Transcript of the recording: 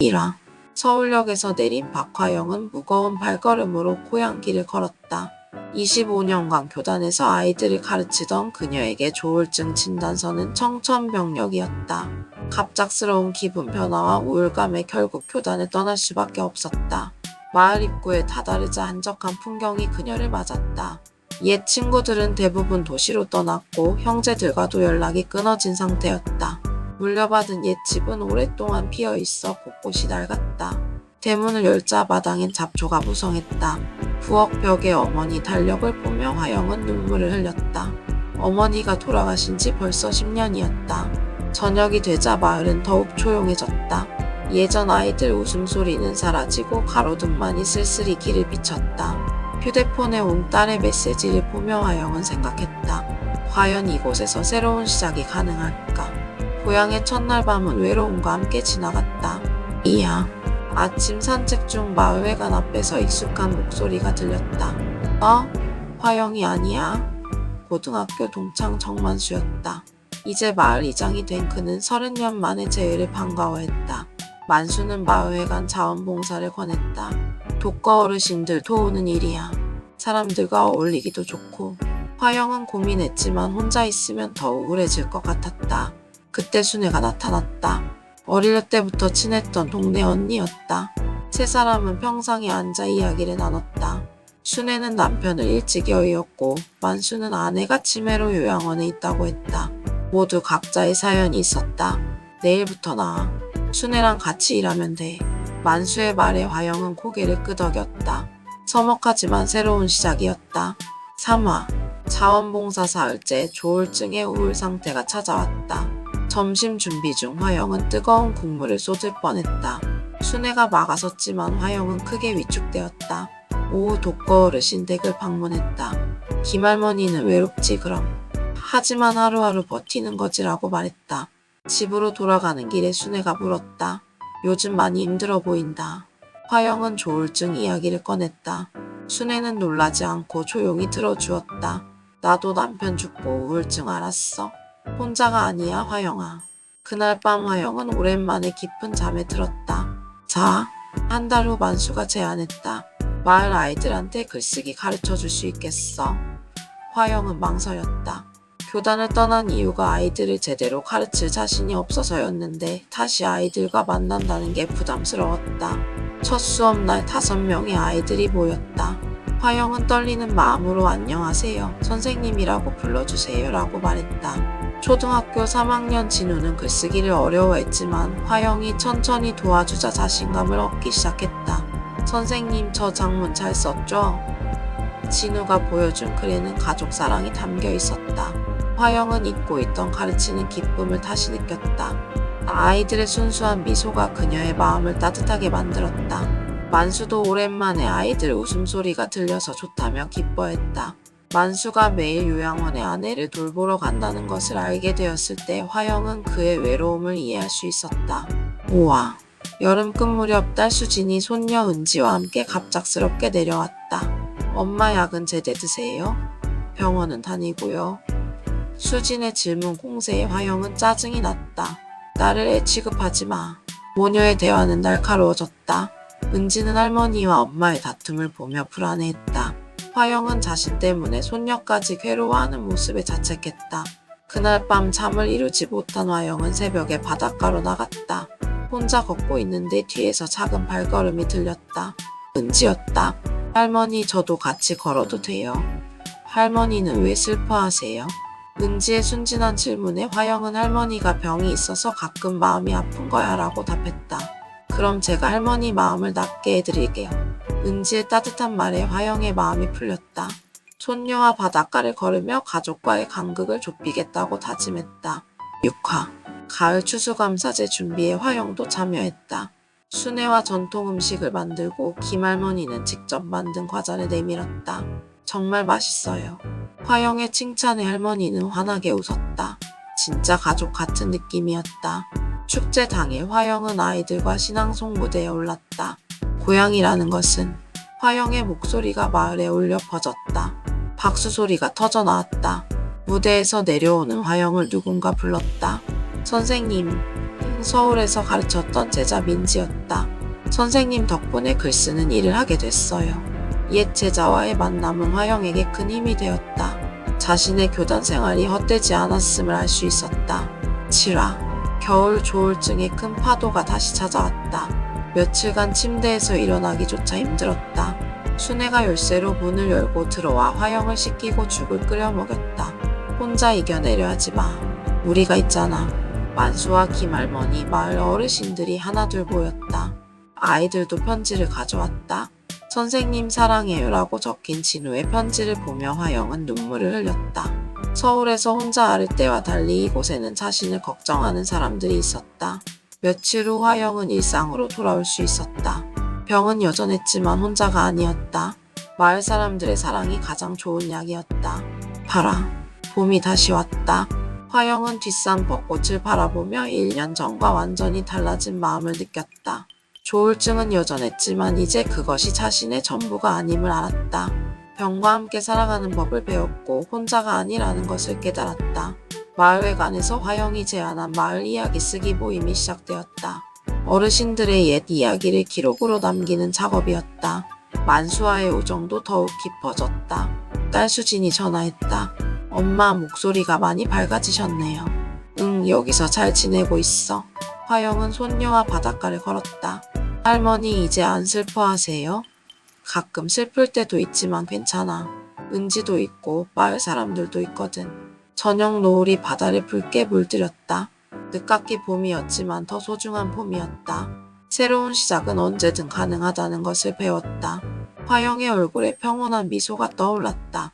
1화 서울역에서 내린 박화영은 무거운 발걸음으로 고향길을 걸었다. 25년간 교단에서 아이들을 가르치던 그녀에게 조울증 진단서는 청천벽력이었다. 갑작스러운 기분 변화와 우울감에 결국 교단을 떠날 수밖에 없었다. 마을 입구에 다다르자 한적한 풍경이 그녀를 맞았다. 옛 친구들은 대부분 도시로 떠났고 형제들과도 연락이 끊어진 상태였다. 물려받은 옛 집은 오랫동안 비어있어 곳곳이 낡았다. 대문을 열자 마당엔 잡초가 무성했다. 부엌 벽에 어머니 달력을 보며 화영은 눈물을 흘렸다. 어머니가 돌아가신 지 벌써 10년이었다. 저녁이 되자 마을은 더욱 조용해졌다. 예전 아이들 웃음소리는 사라지고 가로등만이 쓸쓸히 길을 비쳤다. 휴대폰에 온 딸의 메시지를 보며 화영은 생각했다. 과연 이곳에서 새로운 시작이 가능할까? 고향의 첫날 밤은 외로움과 함께 지나갔다. 이야. 아침 산책 중 마을회관 앞에서 익숙한 목소리가 들렸다. 화영이 아니야? 고등학교 동창 정만수였다. 이제 마을 이장이 된 그는 30년 만에 재회를 반가워했다. 만수는 마을회관 자원봉사를 권했다. 독거 어르신들 도우는 일이야. 사람들과 어울리기도 좋고. 화영은 고민했지만 혼자 있으면 더 우울해질 것 같았다. 그때 순애가 나타났다. 어릴 때부터 친했던 동네 언니였다. 세 사람은 평상에 앉아 이야기를 나눴다. 순애는 남편을 일찍 여의었고 만수는 아내가 치매로 요양원에 있다고 했다. 모두 각자의 사연이 있었다. 내일부터 나 순애랑 같이 일하면 돼. 만수의 말에 화영은 고개를 끄덕였다. 서먹하지만 새로운 시작이었다. 3화 자원봉사 사흘째 조울증의 우울 상태가 찾아왔다. 점심 준비 중 화영은 뜨거운 국물을 쏟을 뻔했다. 순애가 막아섰지만 화영은 크게 위축되었다. 오후 독거 어르신 댁을 방문했다. 김할머니는 외롭지 그럼. 하지만 하루하루 버티는 거지라고 말했다. 집으로 돌아가는 길에 순애가 물었다. 요즘 많이 힘들어 보인다. 화영은 조울증 이야기를 꺼냈다. 순애는 놀라지 않고 조용히 들어주었다. 나도 남편 죽고 우울증 알았어. 혼자가 아니야 화영아. 그날 밤 화영은 오랜만에 깊은 잠에 들었다. 자, 한 달 후 만수가 제안했다. 마을 아이들한테 글쓰기 가르쳐줄 수 있겠어? 화영은 망설였다. 교단을 떠난 이유가 아이들을 제대로 가르칠 자신이 없어서였는데 다시 아이들과 만난다는 게 부담스러웠다. 첫 수업날 5명의 아이들이 모였다. 화영은 떨리는 마음으로 안녕하세요. 선생님이라고 불러주세요 라고 말했다. 초등학교 3학년 진우는 글쓰기를 어려워했지만 화영이 천천히 도와주자 자신감을 얻기 시작했다. 선생님 저 작문 잘 썼죠? 진우가 보여준 글에는 가족 사랑이 담겨 있었다. 화영은 잊고 있던 가르치는 기쁨을 다시 느꼈다. 아이들의 순수한 미소가 그녀의 마음을 따뜻하게 만들었다. 만수도 오랜만에 아이들 웃음소리가 들려서 좋다며 기뻐했다. 만수가 매일 요양원에 아내를 돌보러 간다는 것을 알게 되었을 때 화영은 그의 외로움을 이해할 수 있었다. 5화 여름 끝 무렵 딸 수진이 손녀 은지와 함께 갑작스럽게 내려왔다. 엄마 약은 제때 드세요? 병원은 다니고요. 수진의 질문 공세에 화영은 짜증이 났다. 나를 애 취급하지 마. 모녀의 대화는 날카로워졌다. 은지는 할머니와 엄마의 다툼을 보며 불안해했다. 화영은 자신 때문에 손녀까지 괴로워하는 모습에 자책했다. 그날 밤 잠을 이루지 못한 화영은 새벽에 바닷가로 나갔다. 혼자 걷고 있는데 뒤에서 작은 발걸음이 들렸다. 은지였다. 할머니 저도 같이 걸어도 돼요? 할머니는 왜 슬퍼하세요? 은지의 순진한 질문에 화영은 할머니가 병이 있어서 가끔 마음이 아픈 거야 라고 답했다. 그럼 제가 할머니 마음을 낫게 해드릴게요. 은지의 따뜻한 말에 화영의 마음이 풀렸다. 손녀와 바닷가를 걸으며 가족과의 간극을 좁히겠다고 다짐했다. 6화 가을 추수감사제 준비에 화영도 참여했다. 순애와 전통 음식을 만들고 김할머니는 직접 만든 과자를 내밀었다. 정말 맛있어요. 화영의 칭찬에 할머니는 환하게 웃었다. 진짜 가족 같은 느낌이었다. 축제 당일 화영은 아이들과 신앙송 무대에 올랐다. 고향이라는 것은 화영의 목소리가 마을에 울려 퍼졌다. 박수 소리가 터져 나왔다. 무대에서 내려오는 화영을 누군가 불렀다. 선생님, 서울에서 가르쳤던 제자 민지였다. 선생님 덕분에 글 쓰는 일을 하게 됐어요. 옛 제자와의 만남은 화영에게 큰 힘이 되었다. 자신의 교단 생활이 헛되지 않았음을 알 수 있었다. 7화. 겨울 조울증의 큰 파도가 다시 찾아왔다. 며칠간 침대에서 일어나기조차 힘들었다. 순애가 열쇠로 문을 열고 들어와 화영을 씻기고 죽을 끓여 먹였다. 혼자 이겨내려 하지 마. 우리가 있잖아. 만수와 김할머니, 마을 어르신들이 하나둘 모였다. 아이들도 편지를 가져왔다. 선생님 사랑해요라고 적힌 진우의 편지를 보며 화영은 눈물을 흘렸다. 서울에서 혼자 앓을 때와 달리 이곳에는 자신을 걱정하는 사람들이 있었다. 며칠 후 화영은 일상으로 돌아올 수 있었다. 병은 여전했지만 혼자가 아니었다. 마을 사람들의 사랑이 가장 좋은 약이었다. 봐라, 봄이 다시 왔다. 화영은 뒷산 벚꽃을 바라보며 1년 전과 완전히 달라진 마음을 느꼈다. 조울증은 여전했지만 이제 그것이 자신의 전부가 아님을 알았다. 병과 함께 살아가는 법을 배웠고 혼자가 아니라는 것을 깨달았다. 마을회관에서 화영이 제안한 마을 이야기 쓰기 모임이 시작되었다. 어르신들의 옛 이야기를 기록으로 남기는 작업이었다. 만수와의 우정도 더욱 깊어졌다. 딸 수진이 전화했다. 엄마, 목소리가 많이 밝아지셨네요. 응, 여기서 잘 지내고 있어. 화영은 손녀와 바닷가를 걸었다. 할머니 이제 안 슬퍼하세요? 가끔 슬플 때도 있지만 괜찮아. 은지도 있고 마을 사람들도 있거든. 저녁 노을이 바다를 붉게 물들였다. 늦깎이 봄이었지만 더 소중한 봄이었다. 새로운 시작은 언제든 가능하다는 것을 배웠다. 화영의 얼굴에 평온한 미소가 떠올랐다.